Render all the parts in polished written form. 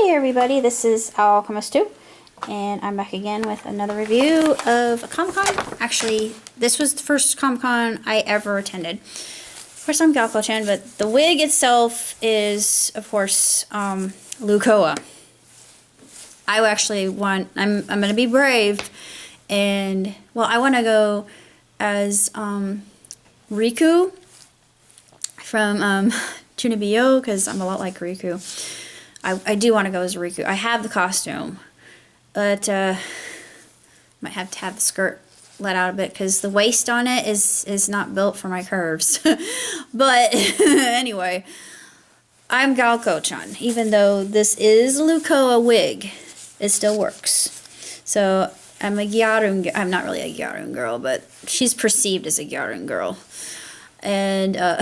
everybody, this is Alchemist 2, and I'm back again with another review of a Comic-Con. Actually, this was the first Comic-Con I ever attended. Of course, I'm Galco-chan, but the wig itself is, of course, Lucoa. I actually want, I'm going to be brave, and, well, I want to go as Riku from Chunibyo, because I'm a lot like Riku. I do want to go as Riku. I have the costume, but might have to have the skirt let out a bit because the waist on it is not built for my curves. But anyway, I'm Galco-chan. Even though this is Lucoa wig, it still works. So I'm a Gyarun. I'm not really a Gyarun girl, but she's perceived as a Gyarun girl. And I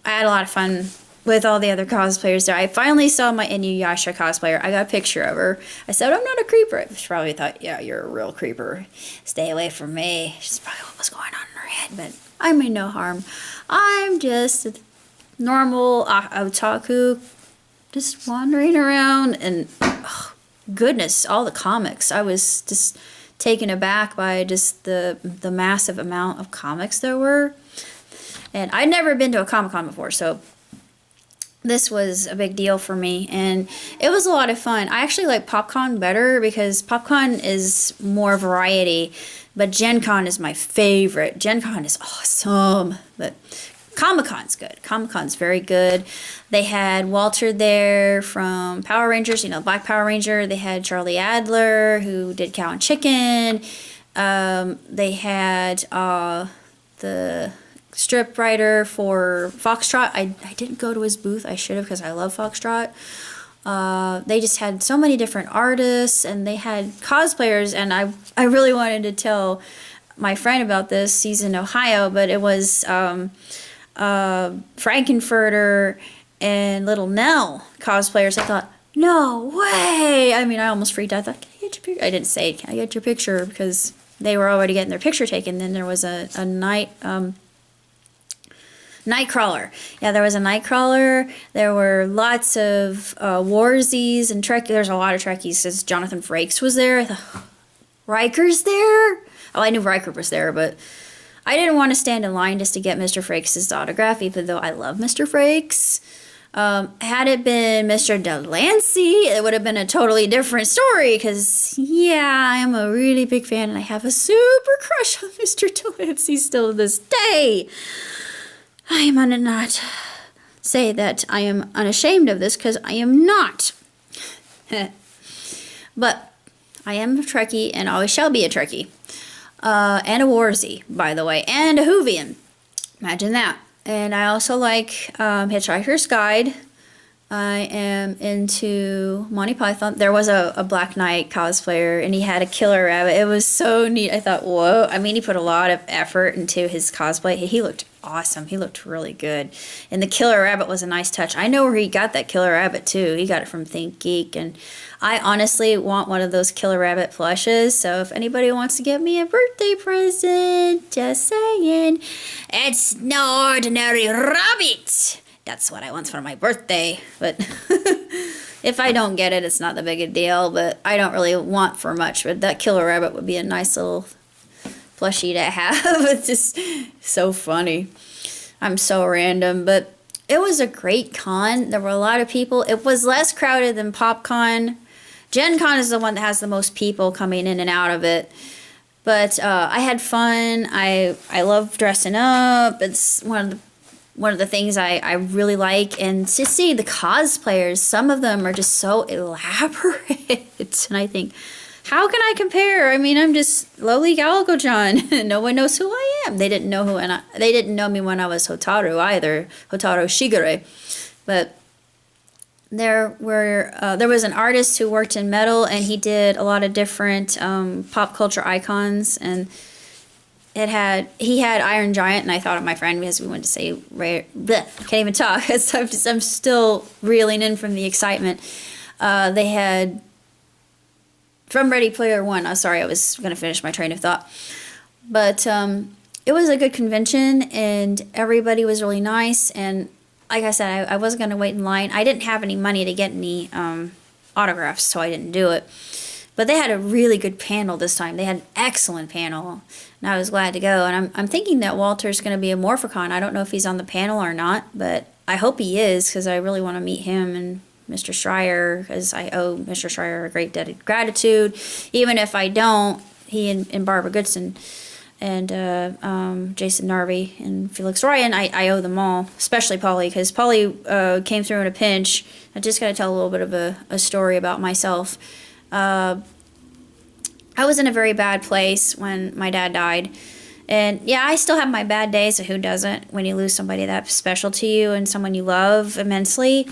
had a lot of fun with all the other cosplayers there. I finally saw my Inuyasha cosplayer. I got a picture of her. I said, I'm not a creeper. She probably thought, yeah, you're a real creeper. Stay away from me. She's probably what was going on in her head, but I mean no harm. I'm just a normal otaku, just wandering around, and oh, goodness, all the comics. I was just taken aback by just the massive amount of comics there were. And I'd never been to a Comic-Con before, so this was a big deal for me, and it was a lot of fun. I actually like PopCon better because PopCon is more variety, but Gen Con is my favorite. Gen Con is awesome, but Comic-Con's good. Comic-Con's very good. They had Walter there from Power Rangers, you know, Black Power Ranger. They had Charlie Adler, who did Cow and Chicken. They had the strip writer for Foxtrot. I didn't go to his booth. I should have because I love Foxtrot. They just had so many different artists, and they had cosplayers, and I really wanted to tell my friend about this. He's in Ohio, but it was Frankenfurter and Little Nell cosplayers. I thought, no way! I mean, I almost freaked out. I thought, can I get your picture? I didn't say, can I get your picture? Because they were already getting their picture taken. Then there was a Nightcrawler. Yeah, there was a Nightcrawler. There were lots of Warzies and Trek. There's a lot of Trekkies. Since Jonathan Frakes was there. I thought, Riker's there? Oh, I knew Riker was there, but I didn't want to stand in line just to get Mr. Frakes' autograph, even though I love Mr. Frakes. Had it been Mr. Delancey, it would have been a totally different story, because, yeah, I'm a really big fan, and I have a super crush on Mr. Delancey still to this day. I am gonna not say that I am unashamed of this, because I am not. But I am a Trekkie and always shall be a Trekkie. And a Warzy, by the way, and a Whovian. Imagine that. And I also like Hitchhiker's Guide. I am into Monty Python. There was a Black Knight cosplayer, and he had a killer rabbit. It was so neat. I thought, whoa. I mean, he put a lot of effort into his cosplay. He looked awesome. He looked really good. And the killer rabbit was a nice touch. I know where he got that killer rabbit, too. He got it from Think Geek. And I honestly want one of those killer rabbit plushes. So if anybody wants to get me a birthday present, just saying. It's no ordinary rabbit. That's what I want for my birthday, but if I don't get it, it's not that big a deal, but I don't really want for much, but that killer rabbit would be a nice little plushie to have. It's just so funny. I'm so random, but it was a great con. There were a lot of people. It was less crowded than PopCon. Gen Con is the one that has the most people coming in and out of it. But I had fun. I love dressing up. It's one of the things I really like, and to see the cosplayers, some of them are just so elaborate, and I think, how can I compare? I mean, I'm just lowly Galco-chan. No one knows who I am. They didn't know they didn't know me when I was Hotaru either, Hotaru Shigure, but there was an artist who worked in metal, and he did a lot of different pop culture icons, and he had Iron Giant, and I thought of my friend because we went to say, can't even talk. I'm still reeling in from the excitement. They had, from Ready Player One, oh, sorry, I was going to finish my train of thought. But it was a good convention, and everybody was really nice, and like I said, I wasn't going to wait in line. I didn't have any money to get any autographs, so I didn't do it. But they had a really good panel this time. They had an excellent panel, and I was glad to go. And I'm thinking that Walter's going to be a Morphicon. I don't know if he's on the panel or not, but I hope he is, because I really want to meet him and Mr. Schreier, because I owe Mr. Schreier a great debt of gratitude. Even if I don't, he and Barbara Goodson and Jason Narvey and Felix Ryan, I owe them all, especially Polly, because Polly came through in a pinch. I just got to tell a little bit of a story about myself. I was in a very bad place when my dad died. And yeah, I still have my bad days, so who doesn't when you lose somebody that special to you and someone you love immensely.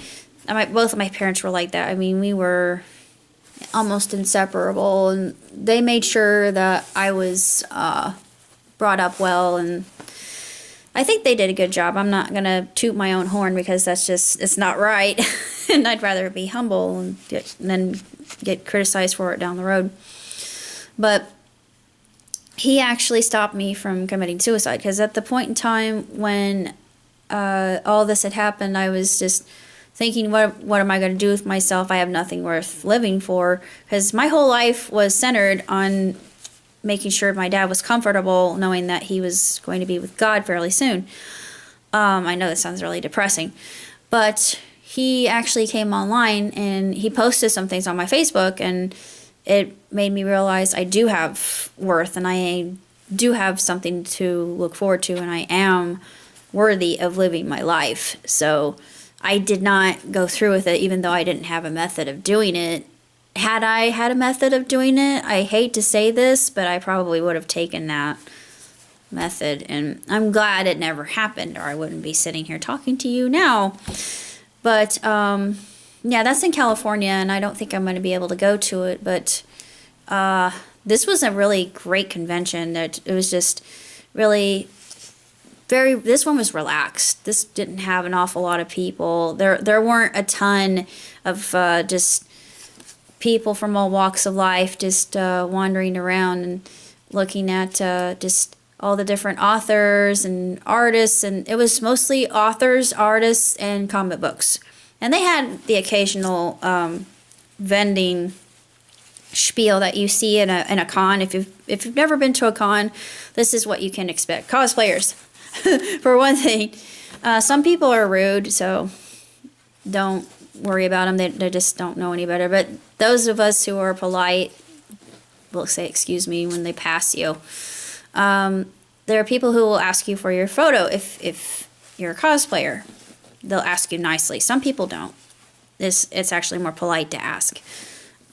Both of my parents were like that. I mean, we were almost inseparable, and they made sure that I was brought up well, and I think they did a good job. I'm not going to toot my own horn, because it's not right. And I'd rather be humble and than get criticized for it down the road. But he actually stopped me from committing suicide, because at the point in time when all this had happened, I was just thinking, what am I going to do with myself? I have nothing worth living for, because my whole life was centered on making sure my dad was comfortable, knowing that he was going to be with God fairly soon. I know this sounds really depressing, but he actually came online and he posted some things on my Facebook, and it made me realize I do have worth, and I do have something to look forward to, and I am worthy of living my life. So I did not go through with it, even though I didn't have a method of doing it. Had I had a method of doing it, I hate to say this, but I probably would have taken that method. And I'm glad it never happened, or I wouldn't be sitting here talking to you now. But, yeah, that's in California, and I don't think I'm going to be able to go to it. But this was a really great convention. It was just really this one was relaxed. This didn't have an awful lot of people. There weren't a ton of just people from all walks of life just wandering around and looking at just all the different authors and artists, and it was mostly authors, artists, and comic books. And they had the occasional vending spiel that you see in a con. If you've never been to a con, this is what you can expect. Cosplayers, for one thing. Some people are rude, so don't worry about them. They just don't know any better. But those of us who are polite will say excuse me when they pass you. There are people who will ask you for your photo if you're a cosplayer. They'll ask you nicely. Some people don't. It's actually more polite to ask.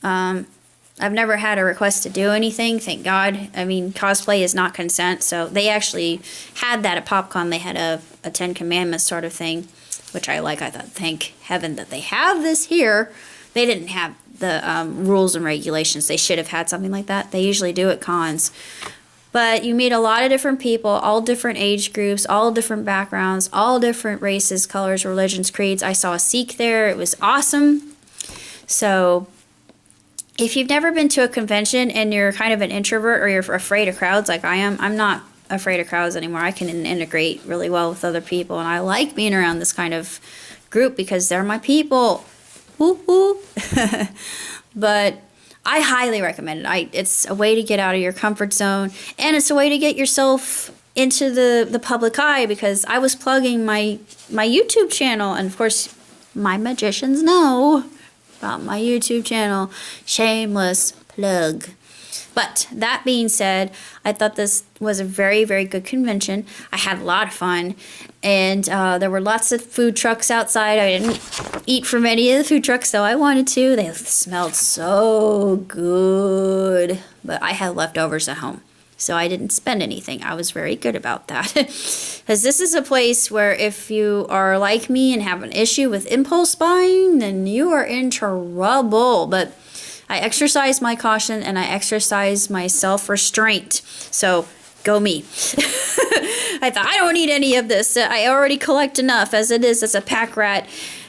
I've never had a request to do anything, thank God. I mean, cosplay is not consent, so they actually had that at PopCon. They had a Ten Commandments sort of thing, which I like. I thought, thank heaven that they have this here. They didn't have the rules and regulations. They should have had something like that. They usually do at cons. But you meet a lot of different people, all different age groups, all different backgrounds, all different races, colors, religions, creeds. I saw a Sikh there. It was awesome. So if you've never been to a convention and you're kind of an introvert or you're afraid of crowds like I am, I'm not afraid of crowds anymore. I can integrate really well with other people, and I like being around this kind of group because they're my people. Woo woo. But I highly recommend it. It's a way to get out of your comfort zone, and it's a way to get yourself into the public eye, because I was plugging my YouTube channel, and of course my magicians know about my YouTube channel. Shameless plug. But that being said, I thought this was a very, very good convention. I had a lot of fun, and there were lots of food trucks outside. I didn't eat from any of the food trucks, though I wanted to. They smelled so good, but I had leftovers at home, so I didn't spend anything. I was very good about that, because this is a place where if you are like me and have an issue with impulse buying, then you are in trouble. But I exercise my caution and I exercise my self-restraint. So go me. I thought, I don't need any of this. I already collect enough as it is as a pack rat.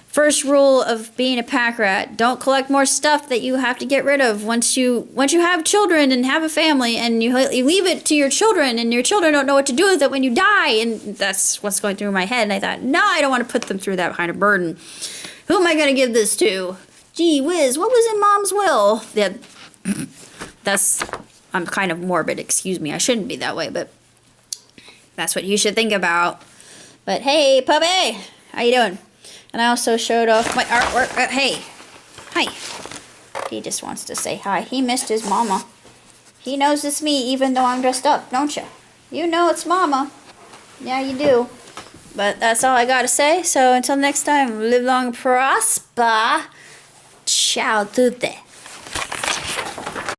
First rule of being a pack rat: don't collect more stuff that you have to get rid of once you have children and have a family, and you leave it to your children, and your children don't know what to do with it when you die. And that's what's going through my head. And I thought, no, I don't want to put them through that kind of burden. Who am I going to give this to? Gee whiz, what was in Mom's will? Yeah, I'm kind of morbid, excuse me. I shouldn't be that way, but that's what you should think about. But hey, puppy, how you doing? And I also showed off my artwork. Hey, hi. He just wants to say hi. He missed his mama. He knows it's me even though I'm dressed up, don't you? You know it's mama. Yeah, you do. But that's all I gotta say. So until next time, live long and prosper. Ciao tutte.